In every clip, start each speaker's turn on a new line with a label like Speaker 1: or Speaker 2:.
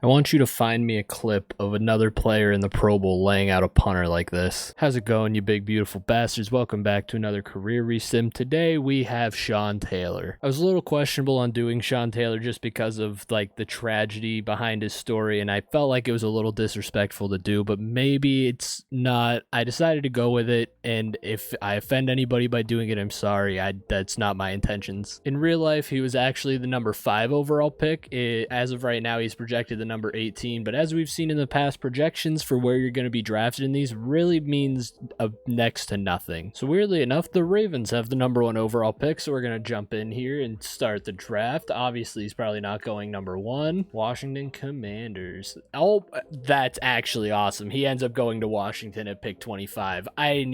Speaker 1: want you to find me a clip of another player in the Pro Bowl laying out a punter like this. How's it going, you big beautiful bastards? Welcome back to another career resim. Today we have Sean Taylor. I was a little questionable on doing Sean Taylor just because of like the tragedy behind his story, and I felt like it was a little disrespectful to do, but maybe it's not. I decided to go with it, and if I offend anybody by doing it, I'm sorry. That's not my intentions. In real life, he was actually the number 5 overall pick. As of right now, he's projected the number 18, but as we've seen in the past, projections for where you're going to be drafted in these really means next to nothing. So weirdly enough, the Ravens have the number 1 overall pick, so we're going to jump in here and start the draft. Obviously, he's probably not going number 1. Washington Commanders. Oh, that's actually awesome. He ends up going to Washington at pick 25. I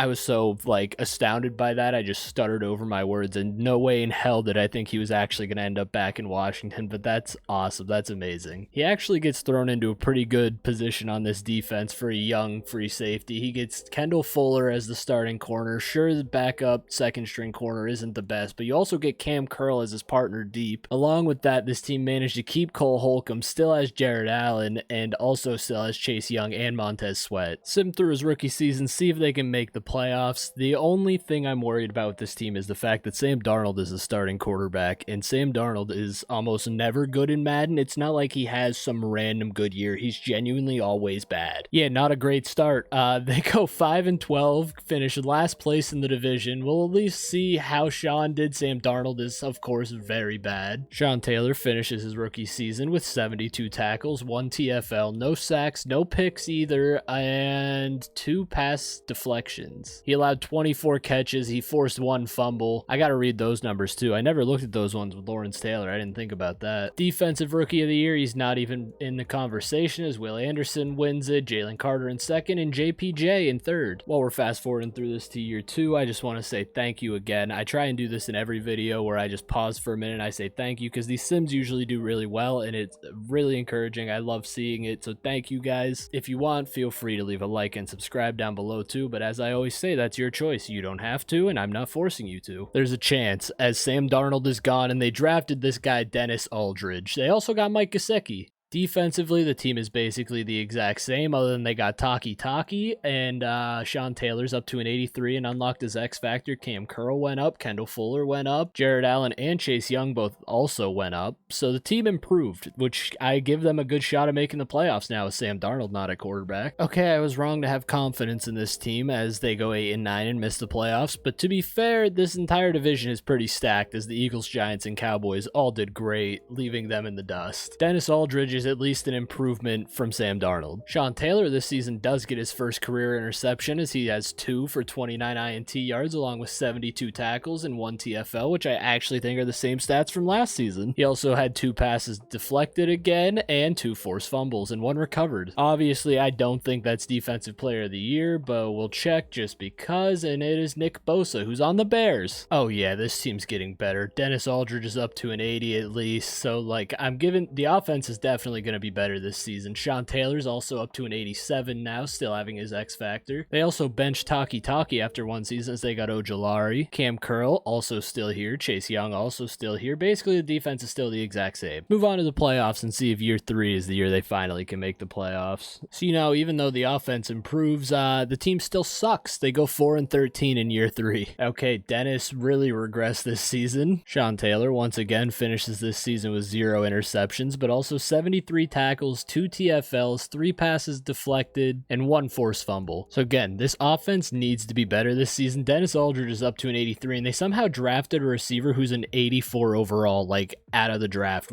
Speaker 1: was so like astounded by that. I just stuttered over my words, and no way in hell did I think he was actually going to end up back in Washington, but that's awesome. That's amazing. He actually gets thrown into a pretty good position on this defense for a young free safety. He gets Kendall Fuller as the starting corner. Sure, the backup second string corner isn't the best, but you also get Cam Curl as his partner deep. Along with that, this team managed to keep Cole Holcomb, still has Jared Allen, and also still has Chase Young and Montez Sweat. Sim through his rookie season, see if they can make the playoffs. The only thing I'm worried about with this team is the fact that Sam Darnold is the starting quarterback, and Sam Darnold is almost never good in Madden. It's not like he has some random good year. He's genuinely always bad. Yeah, not a great start. They go 5-12, finish last place in the division. We'll at least see how Sean did. Sam Darnold is, of course, very bad. Sean Taylor finishes his rookie season with 72 tackles, 1 TFL, no sacks, no picks either, and 2 pass deflections. He allowed 24 catches. He forced 1 fumble. I gotta read those numbers too. I never looked at those ones with Lawrence Taylor. I didn't think about that. Defensive Rookie of the Year, he's not even in the conversation, as Will Anderson wins it, Jalen Carter in second, and JPJ in third. While we're fast forwarding through this to year 2, I just want to say thank you again. I try and do this in every video where I just pause for a minute and I say thank you, because these sims usually do really well and it's really encouraging. I love seeing it, so thank you guys. If you want, feel free to leave a like and subscribe down below too, but as I always say, that's your choice. You don't have to, and I'm not forcing you to. There's a chance, as Sam Darnold is gone and they drafted this guy Dennis Aldridge. They also got Mike Gesicki. Defensively, the team is basically the exact same, other than they got Taki, and Sean Taylor's up to an 83 and unlocked his X Factor. Cam Curl went up, Kendall Fuller went up, Jared Allen and Chase Young both also went up, so the team improved, which I give them a good shot at making the playoffs now with Sam Darnold not at quarterback. Okay, I was wrong to have confidence in this team as they go 8-9 and miss the playoffs, but to be fair, this entire division is pretty stacked, as the Eagles, Giants, and Cowboys all did great, leaving them in the dust. Dennis Aldridge is at least an improvement from Sam Darnold. Sean Taylor this season does get his first career interception, as he has 2 for 29 INT yards along with 72 tackles and 1 TFL, which I actually think are the same stats from last season. He also had 2 passes deflected again and 2 forced fumbles and 1 recovered. Obviously, I don't think that's Defensive Player of the Year, but we'll check just because, and it is Nick Bosa, who's on the Bears. Oh yeah, this team's getting better. Dennis Aldridge is up to an 80 at least, so like I'm giving the offense is definitely going to be better this season. Sean Taylor's also up to an 87 now, still having his X Factor. They also benched Taki after 1 season as they got Ojolari. Cam Curl also still here. Chase Young also still here. Basically, the defense is still the exact same. Move on to the playoffs and see if year 3 is the year they finally can make the playoffs. So, even though the offense improves, the team still sucks. They go 4-13 in year 3. Okay, Dennis really regressed this season. Sean Taylor once again finishes this season with 0 interceptions, but also 73 tackles, 2 TFLs, 3 passes deflected, and 1 forced fumble. So again, this offense needs to be better this season. Dennis Aldridge is up to an 83, and they somehow drafted a receiver who's an 84 overall, like, out of the draft,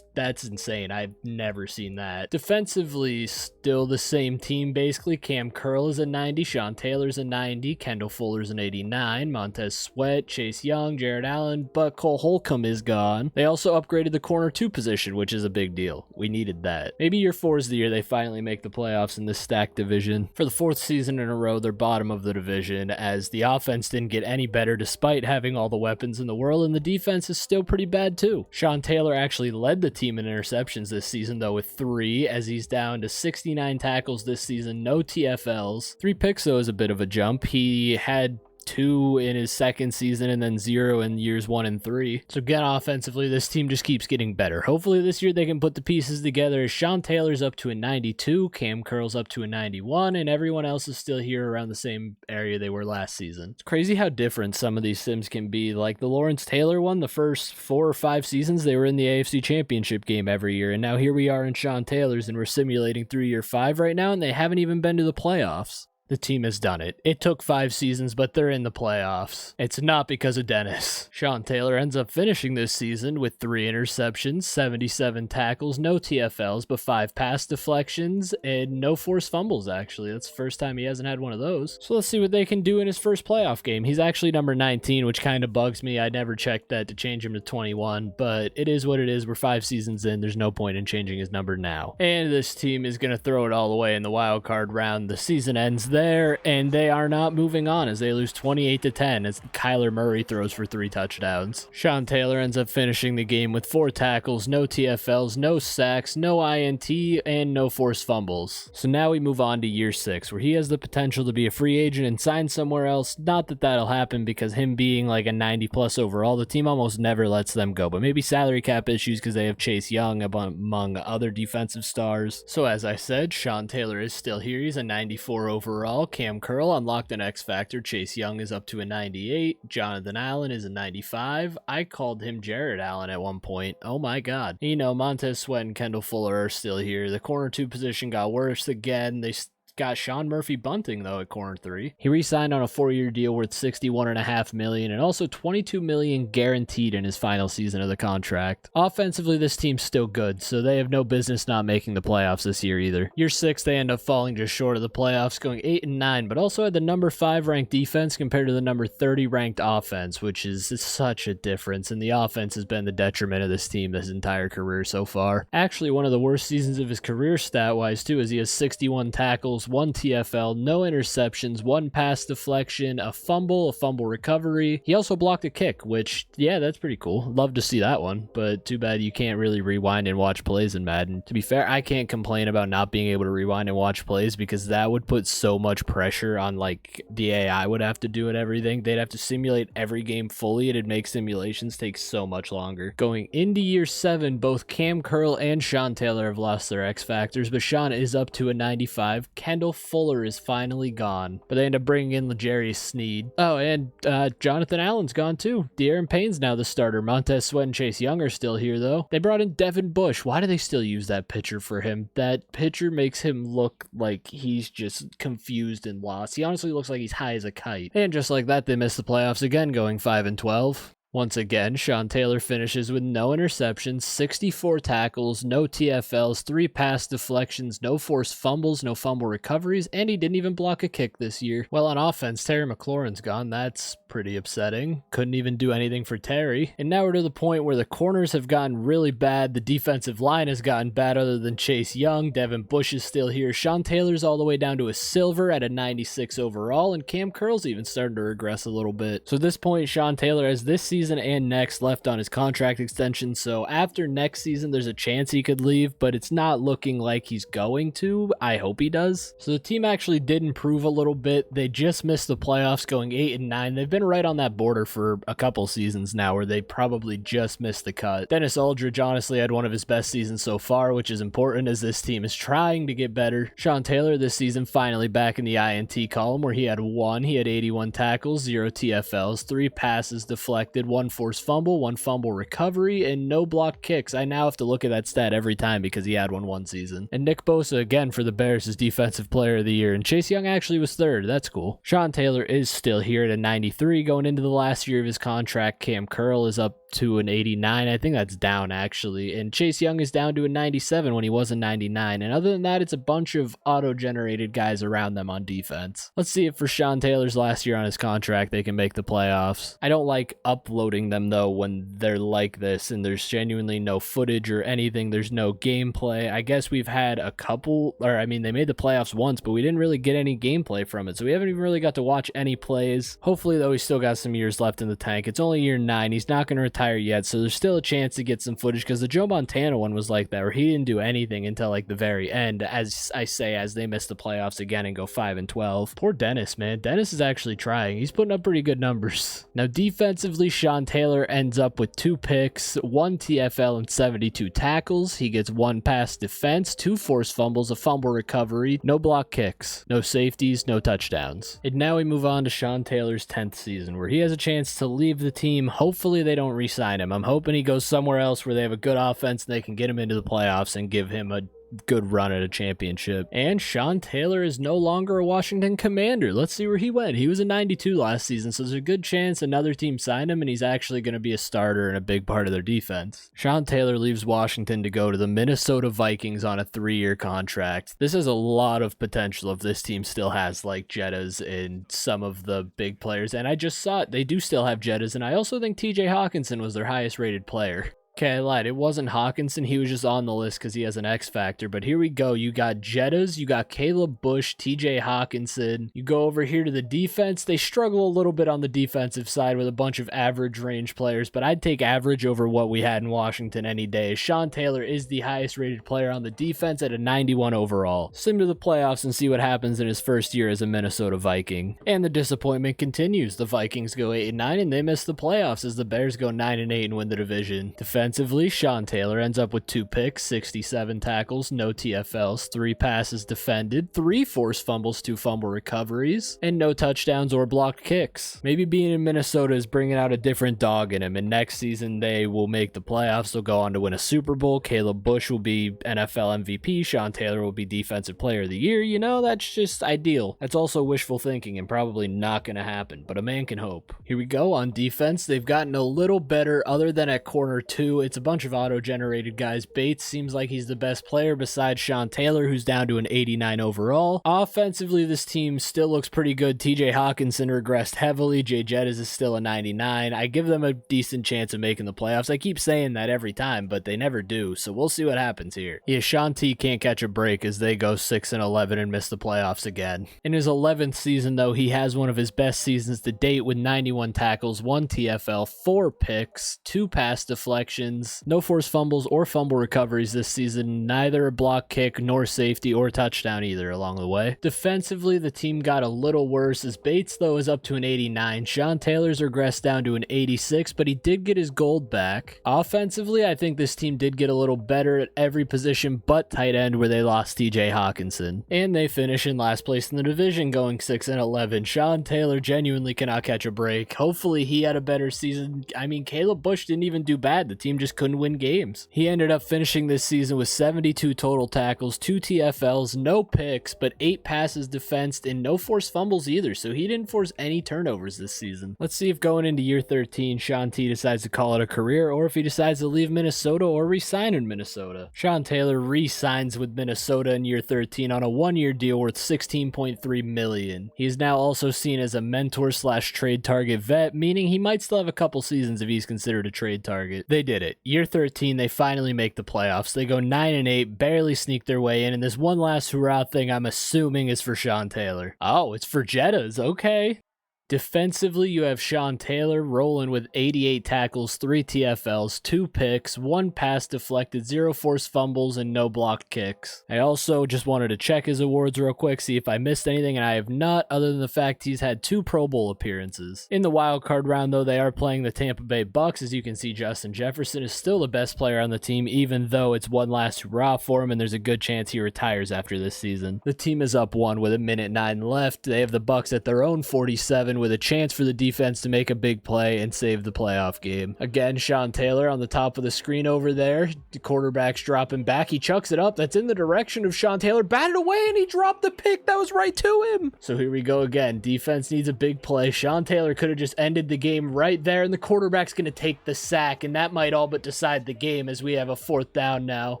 Speaker 1: that's insane. I've never seen that. Defensively, still the same team, basically. Cam Curl is a 90, Sean Taylor's a 90, Kendall Fuller's an 89, Montez Sweat, Chase Young, Jared Allen, but Cole Holcomb is gone. They also upgraded the corner 2 position, which is a big deal. We needed that. Maybe year 4 is the year they finally make the playoffs in this stacked division. For the 4th season in a row, they're bottom of the division, as the offense didn't get any better despite having all the weapons in the world, and the defense is still pretty bad too. Sean Taylor actually led the team in interceptions this season, though, with 3, as he's down to 69 tackles this season, no TFLs. 3 picks, though, is a bit of a jump. He had 2 in his second season and then 0 in years 1 and 3. So again, offensively, this team just keeps getting better. Hopefully this year they can put the pieces together. Sean Taylor's up to a 92, Cam Curl's up to a 91, and everyone else is still here around the same area they were last season. It's crazy how different some of these sims can be. Like the Lawrence Taylor one, the first 4 or 5 seasons, they were in the AFC Championship game every year, and now here we are in Sean Taylor's, and we're simulating through year 5 right now, and they haven't even been to the playoffs. The team has done it. It took 5 seasons, but they're in the playoffs. It's not because of Dennis. Sean Taylor ends up finishing this season with 3 interceptions, 77 tackles, no TFLs, but 5 pass deflections, and no forced fumbles, actually. That's the first time he hasn't had one of those. So let's see what they can do in his first playoff game. He's actually number 19, which kind of bugs me. I never checked that to change him to 21, but it is what it is. We're 5 seasons in. There's no point in changing his number now. And this team is going to throw it all away in the wild card round. The season ends there, and they are not moving on as they lose 28-10 as Kyler Murray throws for 3 touchdowns. Sean Taylor ends up finishing the game with 4 tackles, no TFLs, no sacks, no INT, and no forced fumbles. So now we move on to year 6, where he has the potential to be a free agent and sign somewhere else. Not that that'll happen, because him being like a 90 plus overall, the team almost never lets them go, but maybe salary cap issues because they have Chase Young among other defensive stars. So as I said, Sean Taylor is still here. He's a 94 overall. Cam Curl unlocked an X Factor. Chase Young is up to a 98. Jonathan Allen is a 95. I called him Jared Allen at one point. Oh my god. You know, Montez Sweat and Kendall Fuller are still here. The corner 2 position got worse again. They got Sean Murphy Bunting though at corner 3. He re-signed on a 4-year deal worth $61.5 million and also $22 million guaranteed in his final season of the contract. Offensively, this team's still good, so they have no business not making the playoffs this year either. Year 6, they end up falling just short of the playoffs, going 8-9, but also had the number 5 ranked defense compared to the number 30 ranked offense, which is such a difference, and the offense has been the detriment of this team this entire career so far. Actually, one of the worst seasons of his career stat-wise too, as he has 61 tackles, 1 TFL, no interceptions, 1 pass deflection, a fumble recovery. He also blocked a kick, which, yeah, that's pretty cool. Love to see that one, but too bad you can't really rewind and watch plays in Madden. To be fair, I can't complain about not being able to rewind and watch plays because that would put so much pressure on, like, the AI would have to do it, everything. They'd have to simulate every game fully. It'd make simulations take so much longer. Going into year 7, both Cam Curl and Sean Taylor have lost their X Factors, but Sean is up to a 95. Kendall Fuller is finally gone, but they end up bringing in L'Jarius Sneed. Oh, and Jonathan Allen's gone too. De'Aaron Payne's now the starter. Montez Sweat and Chase Young are still here though. They brought in Devin Bush. Why do they still use that pitcher for him? That pitcher makes him look like he's just confused and lost. He honestly looks like he's high as a kite. And just like that, they miss the playoffs again, going 5-12. Once again, Sean Taylor finishes with no interceptions, 64 tackles, no TFLs, 3 pass deflections, no forced fumbles, no fumble recoveries, and he didn't even block a kick this year. Well, on offense, Terry McLaurin's gone. That's pretty upsetting. Couldn't even do anything for Terry. And now we're to the point where the corners have gotten really bad. The defensive line has gotten bad other than Chase Young. Devin Bush is still here. Sean Taylor's all the way down to a silver at a 96 overall, and Cam Curl's even starting to regress a little bit. So at this point, Sean Taylor has this season and next left on his contract extension, so after next season there's a chance he could leave, but it's not looking like he's going to. I hope he does. So the team actually did improve a little bit. They just missed the playoffs, going 8-9. They've been right on that border for a couple seasons now where they probably just missed the cut. Dennis Aldridge honestly had one of his best seasons so far, which is important as this team is trying to get better. Sean Taylor this season finally back in the INT column where he had 81 tackles, 0 TFLs, 3 passes deflected, 1 forced fumble, 1 fumble recovery, and no blocked kicks. I now have to look at that stat every time because he had one season. And Nick Bosa again for the Bears is Defensive Player of the Year, and Chase Young actually was 3rd. That's cool. Sean Taylor is still here at a 93 going into the last year of his contract. Cam Curl is up to an 89. I think that's down actually, and Chase Young is down to a 97 when he was a 99, and other than that it's a bunch of auto-generated guys around them on defense. Let's see if for Sean Taylor's last year on his contract they can make the playoffs. I don't like uploading them though when they're like this and there's genuinely no footage or anything. There's no gameplay. I guess we've had a couple, or I mean they made the playoffs once, but we didn't really get any gameplay from it, so we haven't even really got to watch any plays. Hopefully though he's still got some years left in the tank. It's only year 9. He's not going to retire retire yet, so there's still a chance to get some footage, because the Joe Montana one was like that, where he didn't do anything until like the very end, as I say, as they miss the playoffs again and go 5-12. Poor Dennis, man. Dennis is actually trying. He's putting up pretty good numbers. Now, defensively, Sean Taylor ends up with 2 picks, 1 TFL, and 72 tackles. He gets 1 pass defense, 2 forced fumbles, a fumble recovery, no block kicks, no safeties, no touchdowns. And now we move on to Sean Taylor's 10th season, where he has a chance to leave the team. Hopefully they don't re-sign him. I'm hoping he goes somewhere else where they have a good offense and they can get him into the playoffs and give him a good run at a championship. And Sean Taylor is no longer a Washington Commander. Let's see where he went. He was a 92 last season, so there's a good chance another team signed him and he's actually going to be a starter and a big part of their defense. Sean Taylor leaves Washington to go to the Minnesota Vikings on a 3-year contract. This has a lot of potential if this team still has like Jettas and some of the big players, and I just saw it. They do still have Jettas, and I also think TJ Hawkinson was their highest rated player. Okay, I lied. It wasn't Hawkinson. He was just on the list because he has an X factor. But here we go. You got Jettas, you got Caleb Bush, TJ Hawkinson. You go over here to the defense. They struggle a little bit on the defensive side with a bunch of average range players, but I'd take average over what we had in Washington any day. Sean Taylor is the highest rated player on the defense at a 91 overall. Send him to the playoffs and see what happens in his first year as a Minnesota Viking. And the disappointment continues. The Vikings go 8-9 and they miss the playoffs as the Bears go 9-8 and win the division. Defensively, Sean Taylor ends up with 2 picks, 67 tackles, no TFLs, 3 passes defended, 3 forced fumbles, 2 fumble recoveries, and no touchdowns or blocked kicks. Maybe being in Minnesota is bringing out a different dog in him, and next season they will make the playoffs. They'll go on to win a Super Bowl. Caleb Bush will be NFL MVP. Sean Taylor will be Defensive Player of the Year. You know, that's just ideal. That's also wishful thinking and probably not going to happen, but a man can hope. Here we go. On defense, they've gotten a little better other than at corner 2. It's a bunch of auto-generated guys. Bates seems like he's the best player besides Sean Taylor, who's down to an 89 overall. Offensively, this team still looks pretty good. TJ Hawkinson regressed heavily. Jay Jettas is still a 99. I give them a decent chance of making the playoffs. I keep saying that every time, but they never do, so we'll see what happens here. Yeah, Sean T can't catch a break as they go 6-11 and miss the playoffs again. In his 11th season, though, he has one of his best seasons to date with 91 tackles, 1 TFL, 4 picks, 2 pass deflections, no forced fumbles or fumble recoveries this season, neither a block kick nor safety or touchdown either along the way. Defensively, the team got a little worse as Bates, though, is up to an 89. Sean Taylor's regressed down to an 86, but he did get his gold back. Offensively, I think this team did get a little better at every position but tight end, where they lost TJ Hawkinson. And they finish in last place in the division, going 6-11. Sean Taylor genuinely cannot catch a break. Hopefully he had a better season. I mean, Caleb Bush didn't even do bad. The team just couldn't win games. He ended up finishing this season with 72 total tackles, 2 TFLs, no picks, but 8 passes defensed and no forced fumbles either, so he didn't force any turnovers this season. Let's see if going into year 13, Sean T decides to call it a career, or if he decides to leave Minnesota or re-sign in Minnesota. Sean Taylor re-signs with Minnesota in year 13 on a 1-year deal worth $16.3 million. He is now also seen as a mentor/trade target vet, meaning he might still have a couple seasons if he's considered a trade target. They did it. Year 13, they finally make the playoffs. They go 9-8, barely sneak their way in, and this one last hurrah thing I'm assuming is for Sean Taylor. Oh, it's for Jettas. Okay. Defensively, you have Sean Taylor rolling with 88 tackles, 3 TFLs, 2 picks, 1 pass deflected, 0 forced fumbles, and no blocked kicks. I also just wanted to check his awards real quick, see if I missed anything, and I have not, other than the fact he's had 2 Pro Bowl appearances. In the wild card round, though, they are playing the Tampa Bay Bucks. As you can see, Justin Jefferson is still the best player on the team, even though it's one last hurrah for him, and there's a good chance he retires after this season. The team is up 1 with 1:09 left. They have the Bucks at their own 47 with a chance for the defense to make a big play and save the playoff game. Again, Sean Taylor on the top of the screen over there. The quarterback's dropping back. He chucks it up. That's in the direction of Sean Taylor. Batted away, and he dropped the pick. That was right to him. So here we go again. Defense needs a big play. Sean Taylor could have just ended the game right there, and the quarterback's going to take the sack, and that might all but decide the game as we have a 4th down now.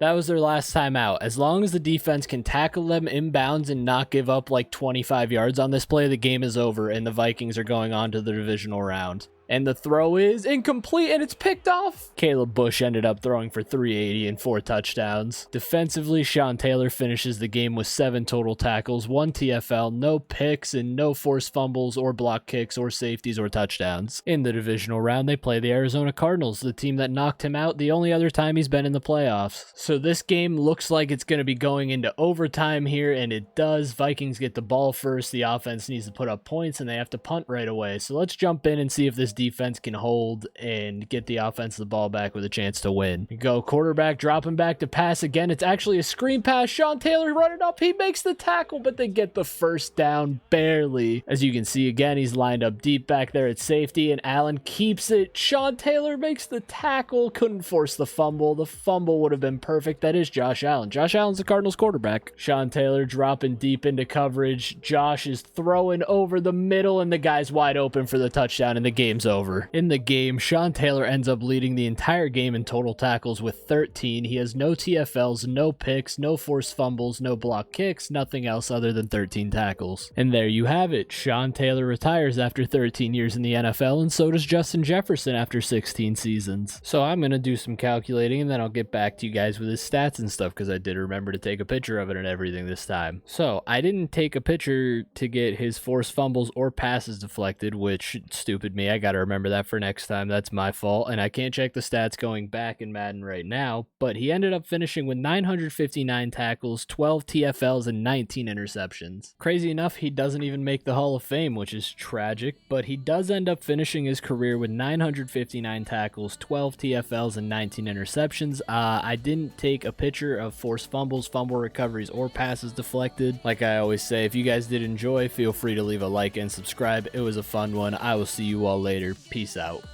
Speaker 1: That was their last time out. As long as the defense can tackle them inbounds and not give up like 25 yards on this play, the game is over, and the Vikings are going on to the divisional round. And the throw is incomplete, and it's picked off. Caleb Bush ended up throwing for 380 and 4 touchdowns. Defensively, Sean Taylor finishes the game with 7 total tackles, 1 TFL, no picks, and no forced fumbles or block kicks or safeties or touchdowns. In the divisional round, they play the Arizona Cardinals, the team that knocked him out the only other time he's been in the playoffs. So this game looks like it's going to be going into overtime here, and it does. Vikings get the ball first. The offense needs to put up points, and they have to punt right away. So let's jump in and see if this defense can hold and get the offense the ball back with a chance to win. You go quarterback, dropping back to pass again. It's actually a screen pass. Sean Taylor running up. He makes the tackle, but they get the first down barely. As you can see again, he's lined up deep back there at safety, and Allen keeps it. Sean Taylor makes the tackle. Couldn't force the fumble. The fumble would have been perfect. That is Josh Allen. Josh Allen's the Cardinals quarterback. Sean Taylor dropping deep into coverage. Josh is throwing over the middle, and the guy's wide open for the touchdown, and the game's over. In the game, Sean Taylor ends up leading the entire game in total tackles with 13. He has no TFLs, no picks, no forced fumbles, no block kicks, nothing else other than 13 tackles. And there you have it. Sean Taylor retires after 13 years in the NFL, and so does Justin Jefferson after 16 seasons. So I'm going to do some calculating, and then I'll get back to you guys with his stats and stuff, because I did remember to take a picture of it and everything this time. So I didn't take a picture to get his forced fumbles or passes deflected, which, stupid me, I got to remember that for next time. That's my fault, and I can't check the stats going back in Madden right now, but he ended up finishing with 959 tackles, 12 TFLs, and 19 interceptions. Crazy enough, he doesn't even make the Hall of Fame, which is tragic, but he does end up finishing his career with 959 tackles, 12 TFLs, and 19 interceptions. I didn't take a picture of forced fumbles, fumble recoveries, or passes deflected. Like I always say, if you guys did enjoy, feel free to leave a like and subscribe. It was a fun one. I will see you all later. Peace out.